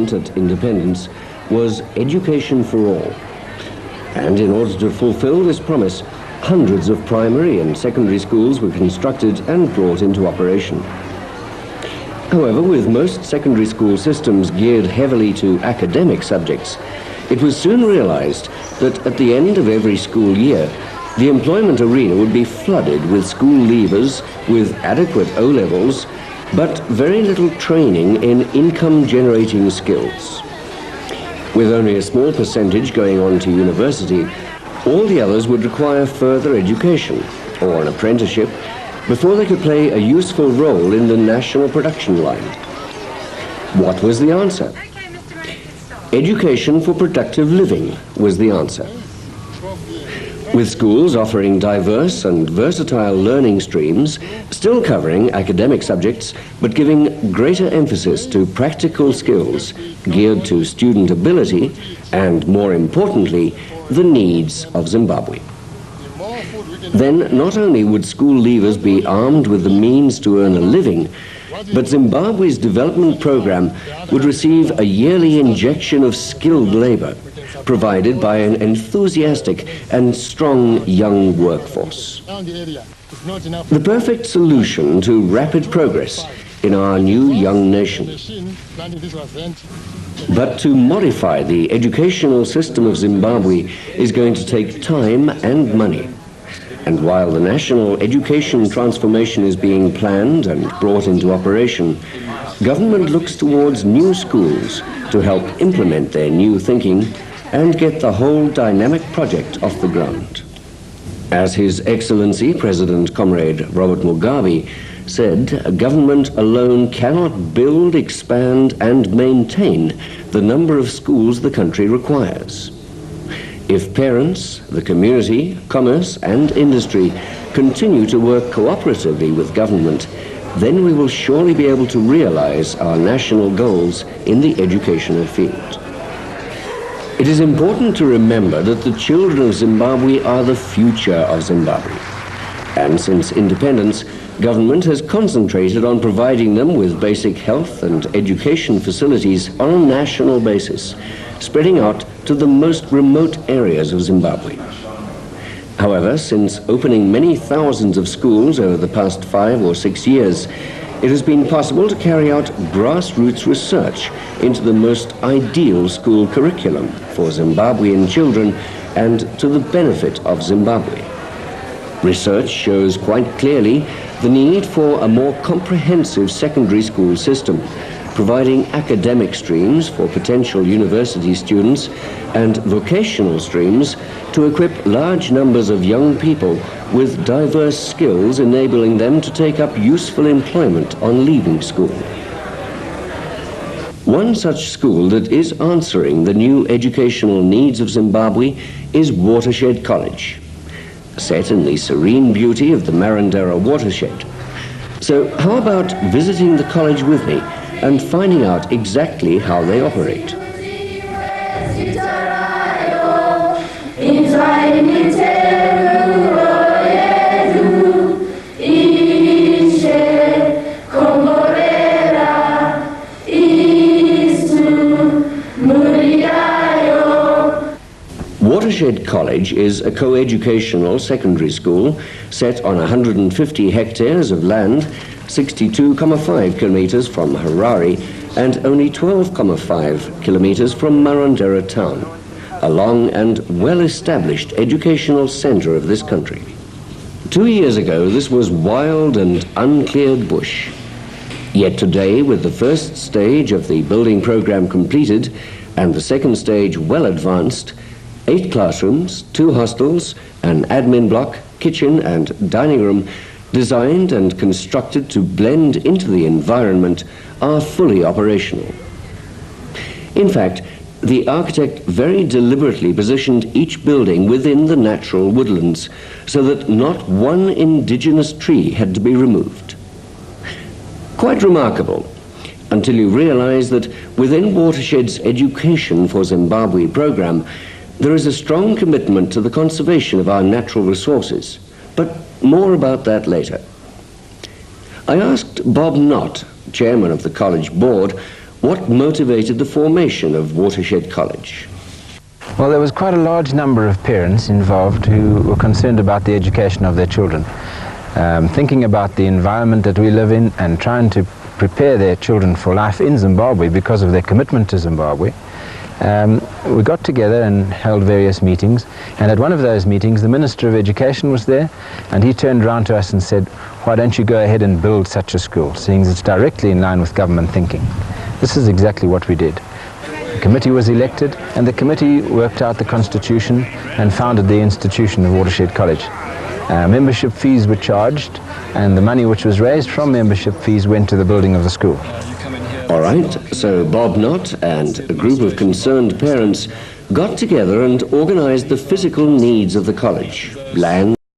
government at independence was education for all. And in order to fulfill this promise, hundreds of primary and secondary schools were constructed and brought into operation. However, with most secondary school systems geared heavily to academic subjects, it was soon realized that at the end of every school year, the employment arena would be flooded with school leavers with adequate O-levels, but very little training in income-generating skills. With only a small percentage going on to university, all the others would require further education or an apprenticeship before they could play a useful role in the national production line. What was the answer? Education for productive living was the answer. With schools offering diverse and versatile learning streams, still covering academic subjects, but giving greater emphasis to practical skills geared to student ability and, more importantly, the needs of Zimbabwe. Then not only would school leavers be armed with the means to earn a living, but Zimbabwe's development program would receive a yearly injection of skilled labor, provided by an enthusiastic and strong young workforce. The perfect solution to rapid progress in our new young nation. But to modify the educational system of Zimbabwe is going to take time and money. And while the national education transformation is being planned and brought into operation, government looks towards new schools to help implement their new thinking and get the whole dynamic project off the ground. As His Excellency President Comrade Robert Mugabe said, government alone cannot build, expand and maintain the number of schools the country requires. If parents, the community, commerce and industry continue to work cooperatively with government, then we will surely be able to realize our national goals in the educational field. It is important to remember that the children of Zimbabwe are the future of Zimbabwe. And since independence, government has concentrated on providing them with basic health and education facilities on a national basis, spreading out to the most remote areas of Zimbabwe. However, since opening many thousands of schools over the past 5 or 6 years, it has been possible to carry out grassroots research into the most ideal school curriculum for Zimbabwean children and to the benefit of Zimbabwe. Research shows quite clearly the need for a more comprehensive secondary school system, providing academic streams for potential university students and vocational streams to equip large numbers of young people with diverse skills, enabling them to take up useful employment on leaving school. One such school that is answering the new educational needs of Zimbabwe is Watershed College, set in the serene beauty of the Marandera watershed. So how about visiting the college with me and finding out exactly how they operate? Watershed College is a co-educational secondary school set on 150 hectares of land, 62.5 kilometers from Harare and only 12.5 kilometers from Marandera town, a long and well-established educational center of this country. 2 years ago, this was wild and uncleared bush. Yet today, with the first stage of the building program completed and the second stage well advanced, 8 classrooms, 2 hostels, an admin block, kitchen and dining room designed and constructed to blend into the environment are fully operational. In fact, the architect very deliberately positioned each building within the natural woodlands so that not one indigenous tree had to be removed. Quite remarkable, until you realize that within Watershed's Education for Zimbabwe program, there is a strong commitment to the conservation of our natural resources, but more about that later. I asked Bob Knott, chairman of the college board, what motivated the formation of Watershed College? Well, there was quite a large number of parents involved who were concerned about the education of their children, thinking about the environment that we live in and trying to prepare their children for life in Zimbabwe because of their commitment to Zimbabwe. We got together and held various meetings, and at one of those meetings the Minister of Education was there, and he turned around to us and said, "Why don't you go ahead and build such a school, seeing it's directly in line with government thinking?" This is exactly what we did. The committee was elected, and the committee worked out the constitution and founded the institution of Watershed College. Membership fees were charged, and the money which was raised from membership fees went to the building of the school. All right, so Bob Knott and a group of concerned parents got together and organized the physical needs of the college: land,